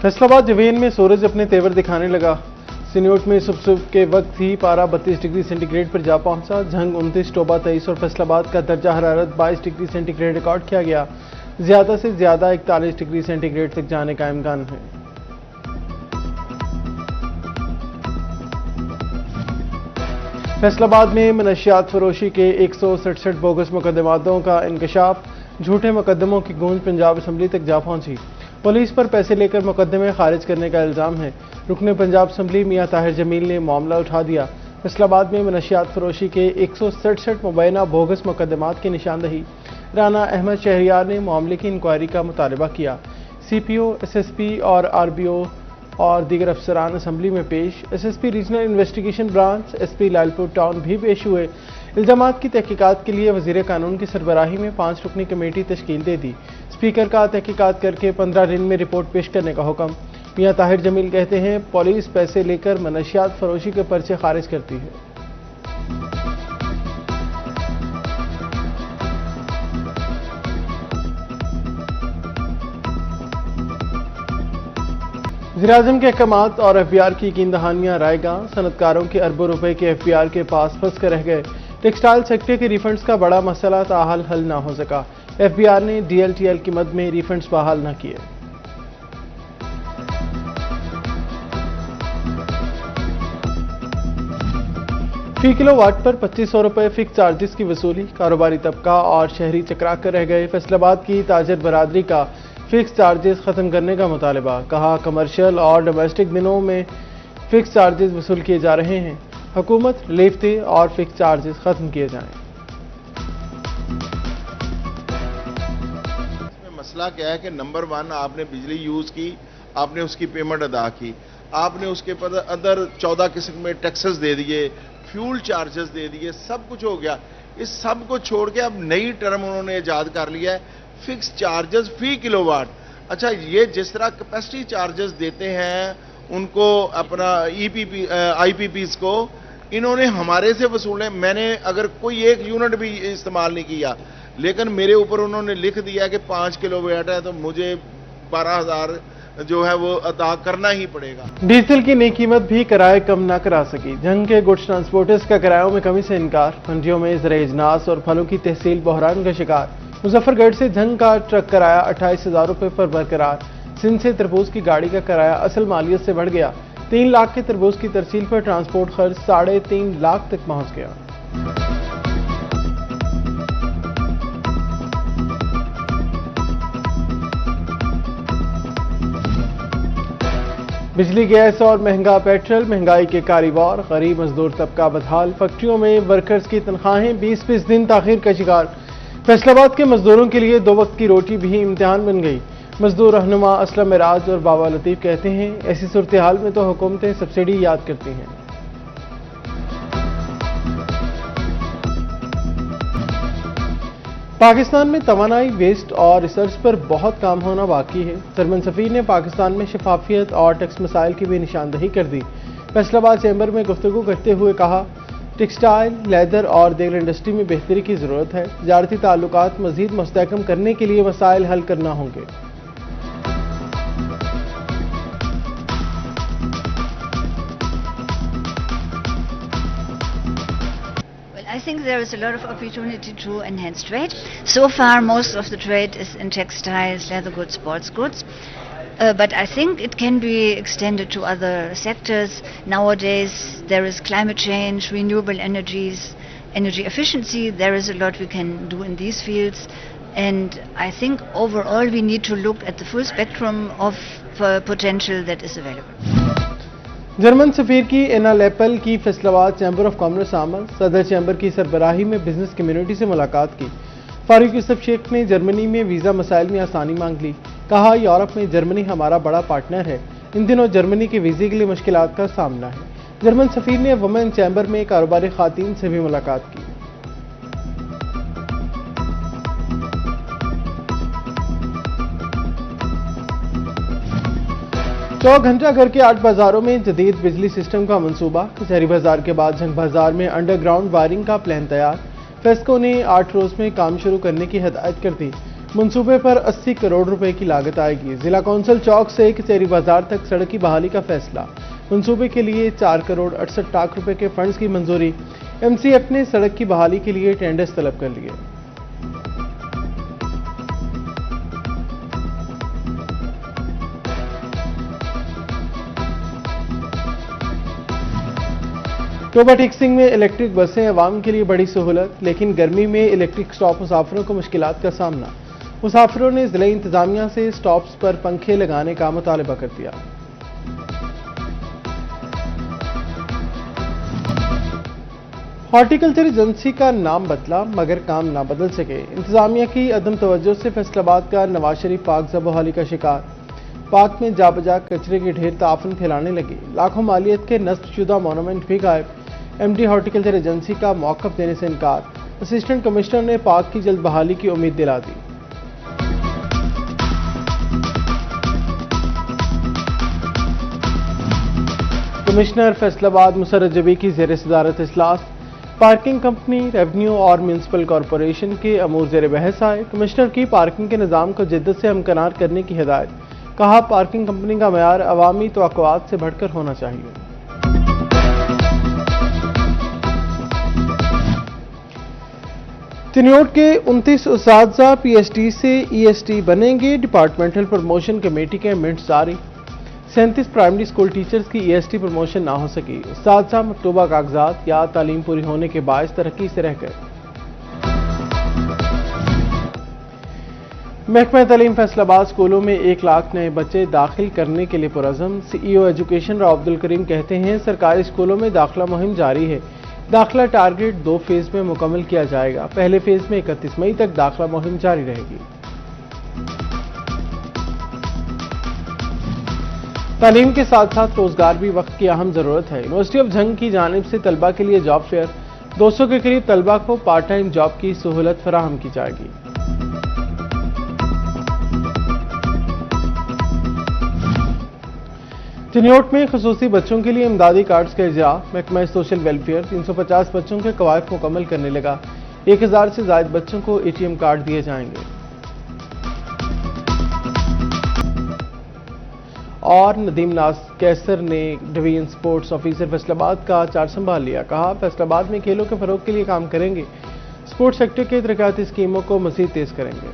फैसलाबाद जवेन में सूरज अपने तेवर दिखाने लगा। सिन्योट में सुबह के वक्त ही पारा 32 डिग्री सेंटीग्रेड पर जा पहुंचा। झंग 29, टोबा 23 और फैसलाबाद का दर्जा हरारत 22 डिग्री सेंटीग्रेड रिकॉर्ड किया गया। ज्यादा से ज्यादा 41 डिग्री सेंटीग्रेड तक जाने का इम्कान है। फैसलाबाद में मनशियात फरोशी के 167 बोगस मुकदमातों का इंकशाफ। झूठे मुकदमों की गूंज पंजाब असम्बली तक जा पहुंची। पुलिस पर पैसे लेकर मुकदमे खारिज करने का इल्जाम है। रुकने पंजाब असम्बली मियां ताहिर जमील ने मामला उठा दिया। फैसलाबाद में मनशियात फरोशी के 167 मुबैना बोगस मुकदमात की निशानदही। राना अहमद शहरियार ने मामले की इंक्वायरी का मुतालबा किया। CPO, SSP और RBO और दीगर अफसरान असम्बली में पेश। SSP regional investigation branch SP Lalpur town भी पेश हुए। इल्जामात की तहकीकात के लिए वजीर कानून की सरबराही में 5 रुकनी कमेटी तश्कील दे दी। स्पीकर का तहकीकात करके 15 दिन में रिपोर्ट पेश करने का हुक्म। मियां ताहिर जमील कहते हैं पुलिस पैसे लेकर मनशियात फरोशी के पर्चे खारिज करती है। वज़ीर-ए-आज़म के अहकामात और FBR की यकीन दहानियां रायगां। सनतकारों के अरबों रुपए के FBR के पास फंस कर रह गए। टेक्सटाइल सेक्टर के रिफंड्स का बड़ा मसला ताहाल हल ना हो सका। FBR ने DLTL की मद में रिफंड्स बहाल न किए। फी किलोवाट पर 2500 रुपए फिक्स चार्जेस की वसूली। कारोबारी तबका और शहरी चकरा कर रह गए। फैसलाबाद की ताजर बरादरी का फिक्स चार्जेस खत्म करने का मुतालबा। कहा कमर्शियल और डोमेस्टिक दिनों में फिक्स चार्जेस वसूल किए जा रहे हैं। हुकूमत रिलीफ दे और फिक्स चार्जेस खत्म किए जाएं। इसमें मसला क्या है कि नंबर 1 आपने बिजली यूज की, आपने उसकी पेमेंट अदा की, आपने उसके पर अदर 14 किस्म में टैक्सेस दे दिए, फ्यूल चार्जेस दे दिए, सब कुछ हो गया। इस सब को छोड़ के अब नई टर्म उन्होंने इजाद कर लिया है, फिक्स चार्जेस फी किलोवाट। अच्छा, ये जिस तरह कैपेसिटी चार्जेस देते हैं उनको अपना IPPs को, इन्होंने हमारे से वसूले। मैंने अगर कोई एक यूनिट भी इस्तेमाल नहीं किया, लेकिन मेरे ऊपर उन्होंने लिख दिया कि 5 किलोवाट है तो मुझे 12,000 जो है वो अदा करना ही पड़ेगा। डीजल की नई कीमत भी किराए कम ना करा सकी। जंग के गुड्स ट्रांसपोर्टर्स का किरायों में कमी से इनकार। मंडियों में ज़राए इजनास और फलों की तहसील बहरान का शिकार। मुजफ्फरगढ़ से जंग का ट्रक किराया 28,000 रुपए पर बरकरार। सिंध से तरबूज की गाड़ी का किराया असल मालियत से बढ़ गया। 3 लाख के तरबूज की तरसील पर ट्रांसपोर्ट खर्च 3.5 लाख तक पहुंच गया। बिजली गैस और महंगा पेट्रोल, महंगाई के कारीवार। गरीब मजदूर तबका बदहाल। फैक्ट्रियों में वर्कर्स की तनख्वाहें 20-20 दिन ताखीर का शिकार। फैसलाबाद के मजदूरों के लिए 2 वक्त की रोटी भी इम्तिहान बन गई। मजदूर रहनुमा असलम मिराज और बाबा लतीफ कहते हैं ऐसी सूरत हाल में तो हुकूमतें सब्सिडी याद करती हैं। पाकिस्तान में तवानाई, वेस्ट और रिसर्च पर बहुत काम होना बाकी है। जर्मन सफीर ने पाकिस्तान में शफाफियत और टैक्स मसाइल की भी निशानदही कर दी। फैसलाबाद चैम्बर में गुफ्तगू करते हुए कहा टेक्सटाइल, लेदर और दीगर इंडस्ट्री में बेहतरी की जरूरत है। तजारती ताल्लुकात मजीद मुस्तहकम करने के लिए मसाइल हल करना होंगे। I think there is a lot of opportunity to enhance trade. So far, most of the trade is in textiles, leather goods, sports goods. But I think it can be extended to other sectors. Nowadays, there is climate change, renewable energies, energy efficiency. There is a lot we can do in these fields. And I think overall we need to look at the full spectrum of potential that is available. German सफीर की Anna lapel की Faisalabad chamber of commerce आमद। सदर chamber की सरबराही में business community से मुलाकात की। फारूक यूसुफ शेख ने जर्मनी में वीज़ा मसाइल में आसानी मांग ली। कहा यूरोप में जर्मनी हमारा बड़ा पार्टनर है। इन दिनों जर्मनी के वीज़े के लिए मुश्किलात का सामना है। जर्मन सफीर ने वुमेन चैम्बर में कारोबारी खातून से भी मुलाकात की। घंटा घर के 8 बाजारों में जदीद बिजली सिस्टम का मंसूबा। कचहरी बाजार के बाद जंग बाजार में अंडरग्राउंड वायरिंग का प्लान तैयार। फेस्को ने 8 रोज में काम शुरू करने की हिदायत कर दी। منصوبے پر 80 کروڑ روپے کی لاگت آئے گی۔ ضلع کونسل چوک سے کچہری بازار تک سڑک کی بحالی کا فیصلہ۔ منصوبے کے لیے 4 کروڑ 68 لاکھ روپے کے فنڈز کی منظوری۔ ایم سی ایف نے سڑک کی بحالی کے لیے ٹینڈرز طلب کر لیے۔ ٹوبہ ٹیکسنگ میں الیکٹرک بسیں عوام کے لیے بڑی سہولت، لیکن گرمی میں الیکٹرک سٹاپ مسافروں کو مشکلات کا سامنا۔ مسافروں نے ضلعی انتظامیہ سے سٹاپس پر پنکھے لگانے کا مطالبہ کر دیا۔ ہارٹیکلچر ایجنسی کا نام بدلا مگر کام نہ بدل سکے۔ انتظامیہ کی عدم توجہ سے فیصل آباد کا نواز شریف پارک زبحالی کا شکار۔ پارک میں جا بجا کچرے کے ڈھیر تعفن پھیلانے لگے۔ لاکھوں مالیت کے نصب شدہ مونومنٹ بھی غائب۔ ایم ڈی ہارٹیکلچر ایجنسی کا موقف دینے سے انکار۔ اسسٹنٹ کمشنر نے پارک کی جلد بحالی کی امید دلا دی۔ کمشنر فیصل آباد مسرت جبی کی زیر صدارت اجلاس۔ پارکنگ کمپنی، ریونیو اور میونسپل کارپوریشن کے امور زیر بحث آئے۔ کمشنر کی پارکنگ کے نظام کو جدت سے ہمکنار کرنے کی ہدایت۔ کہا پارکنگ کمپنی کا معیار عوامی توقعات سے بڑھ کر ہونا چاہیے۔ تنیوٹ کے 29 اساتذہ پی ایچ ڈی سے ای ایس ٹی بنیں گے۔ ڈپارٹمنٹل پروموشن کمیٹی کے منٹس جاری۔ 37 پرائمری اسکول ٹیچرز کی ای ایس ٹی پروموشن نہ ہو سکی۔ اساتذہ مطلوبہ کاغذات یا تعلیم پوری ہونے کے باعث ترقی سے رہ گئے۔ محکمہ تعلیم فیصل آباد اسکولوں میں 1 لاکھ نئے بچے داخل کرنے کے لیے پرعزم۔ سی ای او ایجوکیشن راؤ عبدالکریم کہتے ہیں سرکاری اسکولوں میں داخلہ مہم جاری ہے۔ داخلہ ٹارگٹ 2 فیز میں مکمل کیا جائے گا۔ پہلے فیز میں 31 مئی تک داخلہ مہم جاری رہے گی۔ تعلیم کے ساتھ ساتھ روزگار بھی وقت کی اہم ضرورت ہے۔ یونیورسٹی آف جھنگ کی جانب سے طلبہ کے لیے جاب فیئر۔ 200 کے قریب طلبہ کو پارٹ ٹائم جاب کی سہولت فراہم کی جائے گی۔ تنیوٹ میں خصوصی بچوں کے لیے امدادی کارڈز کا اجرا۔ محکمہ سوشل ویلفیئر 350 بچوں کے قواعد مکمل کرنے لگا۔ 1000 سے زائد بچوں کو اے ٹی ایم کارڈ دیے جائیں گے۔ اور ندیم ناز کیسر نے ڈویژن سپورٹس آفیسر فیصل آباد کا چارج سنبھال لیا۔ کہا فیصل آباد میں کھیلوں کے فروغ کے لیے کام کریں گے۔ سپورٹس سیکٹر کے ترقیاتی اسکیموں کو مزید تیز کریں گے۔